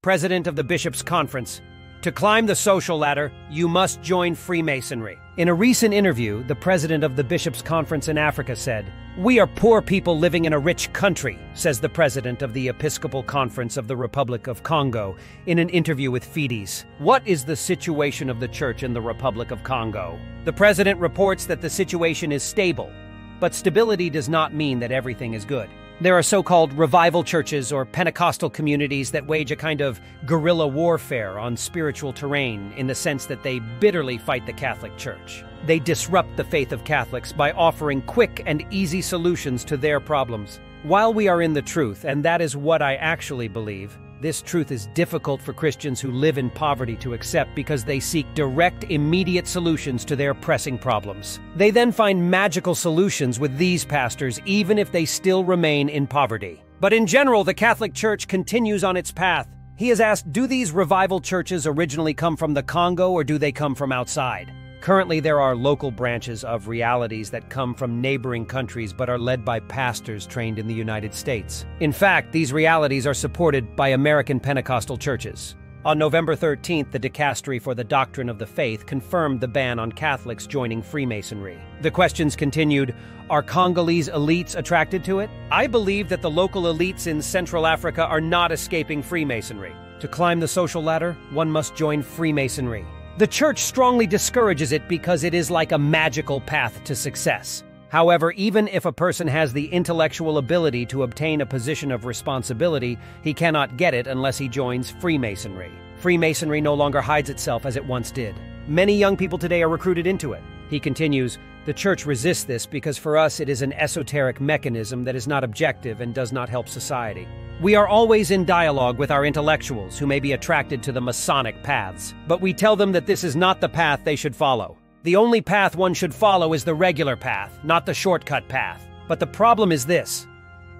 president of the Bishops' Conference. To climb the social ladder, you must join Freemasonry. In a recent interview, the president of the Bishops' Conference in Africa said, "We are poor people living in a rich country," says the president of the Episcopal Conference of the Republic of Congo in an interview with Fides. What is the situation of the church in the Republic of Congo? The president reports that the situation is stable, but stability does not mean that everything is good. There are so-called revival churches or Pentecostal communities that wage a kind of guerrilla warfare on spiritual terrain in the sense that they bitterly fight the Catholic Church. They disrupt the faith of Catholics by offering quick and easy solutions to their problems. While we are in the truth, and that is what I actually believe, this truth is difficult for Christians who live in poverty to accept because they seek direct, immediate solutions to their pressing problems. They then find magical solutions with these pastors, even if they still remain in poverty. But in general, the Catholic Church continues on its path. He has asked, do these revival churches originally come from the Congo or do they come from outside? Currently, there are local branches of realities that come from neighboring countries but are led by pastors trained in the United States. In fact, these realities are supported by American Pentecostal churches. On November 13th, the Dicastery for the Doctrine of the Faith confirmed the ban on Catholics joining Freemasonry. The questions continued, are Congolese elites attracted to it? I believe that the local elites in Central Africa are not escaping Freemasonry. To climb the social ladder, one must join Freemasonry. The church strongly discourages it because it is like a magical path to success. However, even if a person has the intellectual ability to obtain a position of responsibility, he cannot get it unless he joins Freemasonry. Freemasonry no longer hides itself as it once did. Many young people today are recruited into it. He continues, the church resists this because for us it is an esoteric mechanism that is not objective and does not help society. We are always in dialogue with our intellectuals who may be attracted to the Masonic paths, but we tell them that this is not the path they should follow. The only path one should follow is the regular path, not the shortcut path. But the problem is this.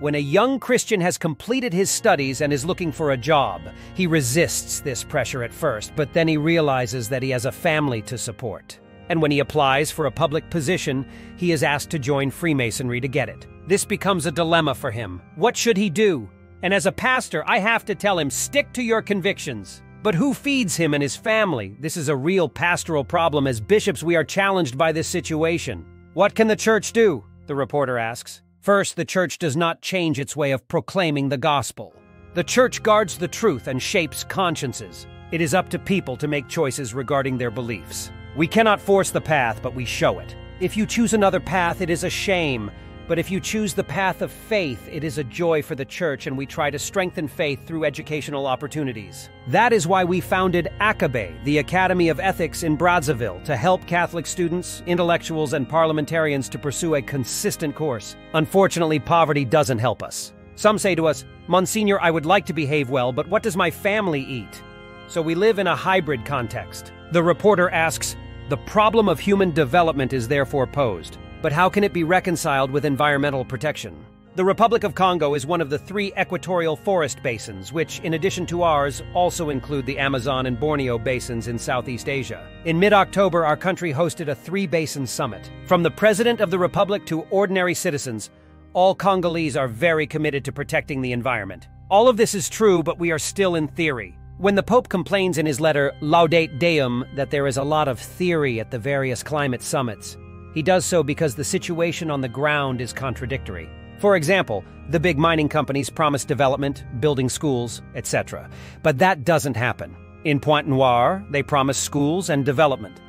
When a young Christian has completed his studies and is looking for a job, he resists this pressure at first, but then he realizes that he has a family to support. And when he applies for a public position, he is asked to join Freemasonry to get it. This becomes a dilemma for him. What should he do? And as a pastor, I have to tell him, stick to your convictions. But who feeds him and his family? This is a real pastoral problem. As bishops, we are challenged by this situation. What can the church do? The reporter asks. First, the church does not change its way of proclaiming the gospel. The church guards the truth and shapes consciences. It is up to people to make choices regarding their beliefs. We cannot force the path, but we show it. If you choose another path, it is a shame. But if you choose the path of faith, it is a joy for the church, and we try to strengthen faith through educational opportunities. That is why we founded ACABE, the Academy of Ethics in Brazzaville, to help Catholic students, intellectuals, and parliamentarians to pursue a consistent course. Unfortunately, poverty doesn't help us. Some say to us, Monsignor, I would like to behave well, but what does my family eat? So we live in a hybrid context. The reporter asks, the problem of human development is therefore posed. But how can it be reconciled with environmental protection? The Republic of Congo is one of the 3 equatorial forest basins, which, in addition to ours, also include the Amazon and Borneo basins in Southeast Asia. In mid-October, our country hosted a 3-basin summit. From the President of the Republic to ordinary citizens, all Congolese are very committed to protecting the environment. All of this is true, but we are still in theory. When the Pope complains in his letter Laudate Deum that there is a lot of theory at the various climate summits, he does so because the situation on the ground is contradictory. For example, the big mining companies promise development, building schools, etc. But that doesn't happen. In Pointe Noire, they promise schools and development.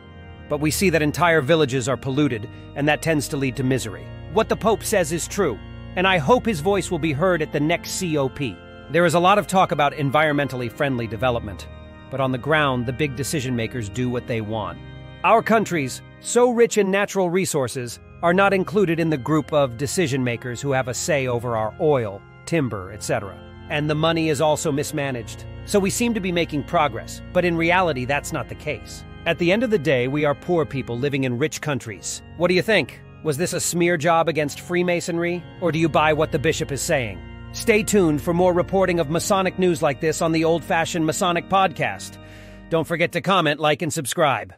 But we see that entire villages are polluted, and that tends to lead to misery. What the Pope says is true, and I hope his voice will be heard at the next COP. There is a lot of talk about environmentally friendly development, but on the ground, the big decision makers do what they want. Our countries, so rich in natural resources, are not included in the group of decision-makers who have a say over our oil, timber, etc. And the money is also mismanaged. So we seem to be making progress, but in reality, that's not the case. At the end of the day, we are poor people living in rich countries. What do you think? Was this a smear job against Freemasonry, or do you buy what the bishop is saying? Stay tuned for more reporting of Masonic news like this on the Old-Fashioned Masonic Podcast. Don't forget to comment, like, and subscribe.